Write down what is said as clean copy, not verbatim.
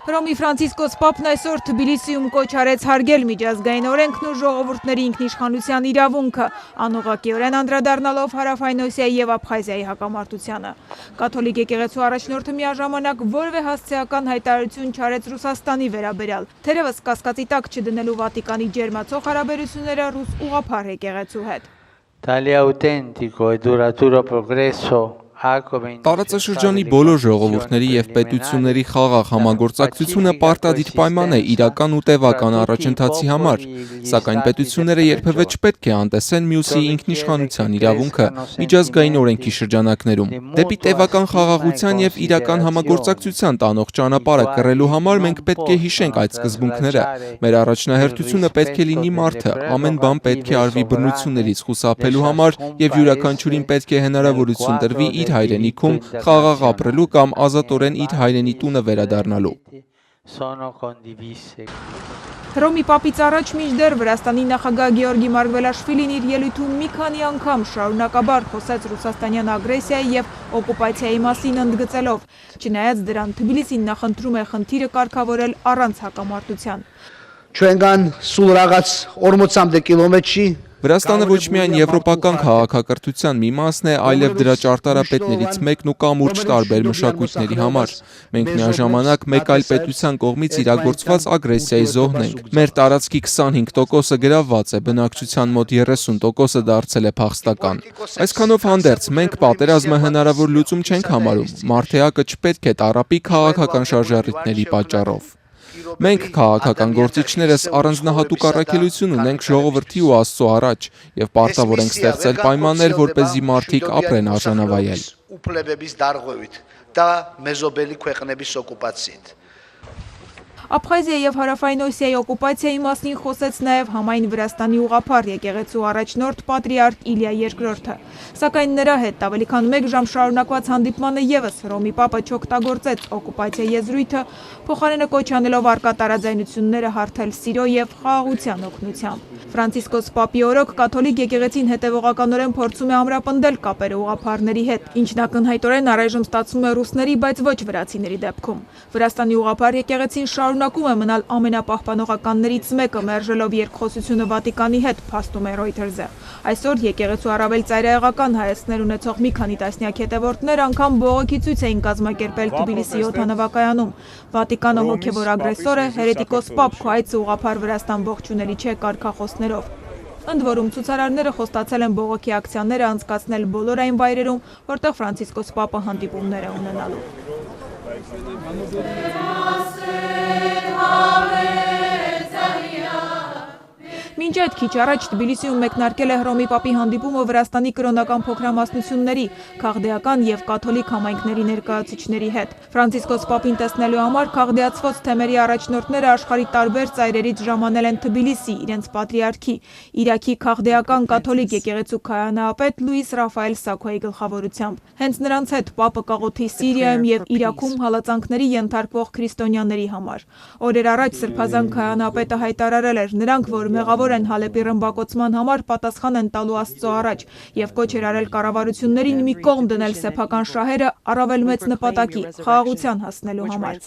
Հռոմի Ֆրանցիսկոս Պապն այսօր Թբիլիսիում կոչ արեց հարգել միջազգային օրենքն ու ժողովուրդների ինքնիշխանության իրավունքը, անուղղակիորեն անդրադառնալով Հարավային Օսիայի և Աբխազիայի հակամարտությանը։ Կաթոլիկ եկեղեցու առաջնորդը միաժամանակ որևէ հասցեական հայտարարություն չարեց Ռուսաստանի վերաբերյալ, թերևս կասկածի տակ չդնելու Վատիկանի ջերմացող հարաբերությունները ռուս ուղղափառ եկեղեցու հետ։ Tale autentico e duraturo progresso Տարածաշրջանի բոլոր ժողովուրդների և պետությունների խաղաղ համագործակցությունը պարտադիր պայման է իրական ու տևական առաջընթացի համար, սակայն պետությունները երբևէ չպետք է անտեսեն մյուսի ինքնիշխանության իրավունքը միջազգային օրենքի շրջանակներում։ Դեպի տևական խաղաղության և իրական համագործակցության տանող ճանապարհը կռելու համար մենք պետք է հիշենք այդ սկզբունքները։ Մեր առաջնահերթությունը պետք է լինի մարդը, ամեն բան պետք է արվի բռնություններից խուսափելու համար և յուրաքանչյուրին պետք է հնարավորություն տրվի իր հայրենիքում խաղաղ ապրելու կամ ազատորեն իր հայրենի տունը վերադառնալու։ Հռոմի Պապից առաջ մինչդեռ Վրաստանի նախագահ Գեորգի Մարգվելաշվիլին իր ելույթում մի քանի անգամ շարունակաբար խոսեց ռուսաստանյան ագրեսիայի և օկուպացիայի մասին ընդգծելով, չնայած դրան Թբիլիսին նախընտրում է խնդիրը կարգավորել առանց հակամարտության։ Չենգան սուլրաղաց օրմոցամ դե կիլոմետրի Վրաստանը ոչ միայն եվրոպական քաղաքակրթության մի մասն է, այլև դրա ճարտարապետներից մեկն ու կամուրջ տարբեր մշակույթների համար։ Մենք միաժամանակ մեկ այլ պետության կողմից իրագործված ագրեսիայի զոհն ենք։ Մեր տարածքի 25%-ը գրավված է, բնակչության մոտ 30%-ը դարձել է փախստական։ Այսքանով հանդերձ մենք պատերազմը հնարավոր լուծում չենք համարում։ Մարդեակը չպետք է տառապի քաղաքական շարժառիթների պատճառով։ Մենք քաղաքական գործիչներս առանձնահատուկ առաքելություն ունենք ժողովրդի ու Աստծո առաջ և պարտավոր ենք ստեղծել պայմաններ, որպեսզի մարդիկ ապրեն արժանավայել։ Աբխազիայի և Հարավային Օսիայի օկուպացիայի մասին խոսեց նաև համայն Վրաստանի ուղղափառ եկեղեցու առաջնորդ պատրիարք Իլիա II-ը, սակայն նրա հետ ավելի քան մեկ ժամ շարունակված հանդիպմանը ևս Հռոմի Պապը չօգտագործեց օկուպացիա եզրույթը, փոխարենը կոչ անելով առկա տարաձայնությունները հարթել սիրո և խաղաղության օգնությամբ։ Ֆրանցիսկոս Պապի օրոք կաթոլիկ եկեղեցին հետևողականորեն փորձում է ամրապնդել կապերը ուղղափառների հետ, ինչն ակնհայտորեն առայժմ ստացվում է ռուսների, բայց ոչ վրացիների դեպքում։ Վրաստանի ուղղափառ եկեղեցին շարունակում է մնալ ամենապահպանողականներից մեկը, մերժելով երկխոսությունը Վատիկանի հետ, փաստում է Reuters-ը։ Այսօր եկեղեցու առավել ծայրահեղական հայացքներ ունեցող մի քանի տասնյակ հետևորդներ անգամ բողոքի ցույց էին կազմակերպել Թբիլիսիի օդանավակայանում։ Վատիկանը հոգևոր ագրեսոր է, հերետիկոս Պապ քո այցը ուղղափառ Վրաստան ողջունելի չէ կարգախոսներով։ Ընդ որում ցուցարարները խոստացել են բողոքի ակցիաները անցկացնել բոլոր այն վայրերում, որտեղ Ֆրանցիսկոս Պապը հանդիպումներ է ունենալու։ Մինչ այդ քիչ առաջ Թբիլիսիում մեկնարկել է Հռոմի Պապի հանդիպումը Վրաստանի կրոնական փոքրամասնությունների, քաղդեական և կաթոլիկ համայնքների ներկայացուցիչների հետ։ Ֆրանցիսկոս Պապին տեսնելու համար քաղդեացված թեմերի առաջնորդները աշխարհի տարբեր ծայրերից ժամանել են Թբիլիսի իրենց պատրիարքի, Իրաքի քաղդեական կաթոլիկ եկեղեցու քահանայապետ Լուիս Ռաֆայել Սաքոյի գլխավորությամբ։ Հենց նրանց հետ Պապը կաղոթի Սիրիայում և Իրաքում հալածանքների ենթարկվող քրիստոնյաների համար։ Օրեր առաջ սրբազան քահանայապետը հայտարարել էր, նրանք, որ մեղավոր են Հալեպի ռմբակոծման համար, պատասխան են տալու Աստծո առաջ և կոչ էր արել կառավարություններին մի կողմ դնել սեփական շահերը առավել մեծ նպատակի՝ խաղաղության հասնելու համար։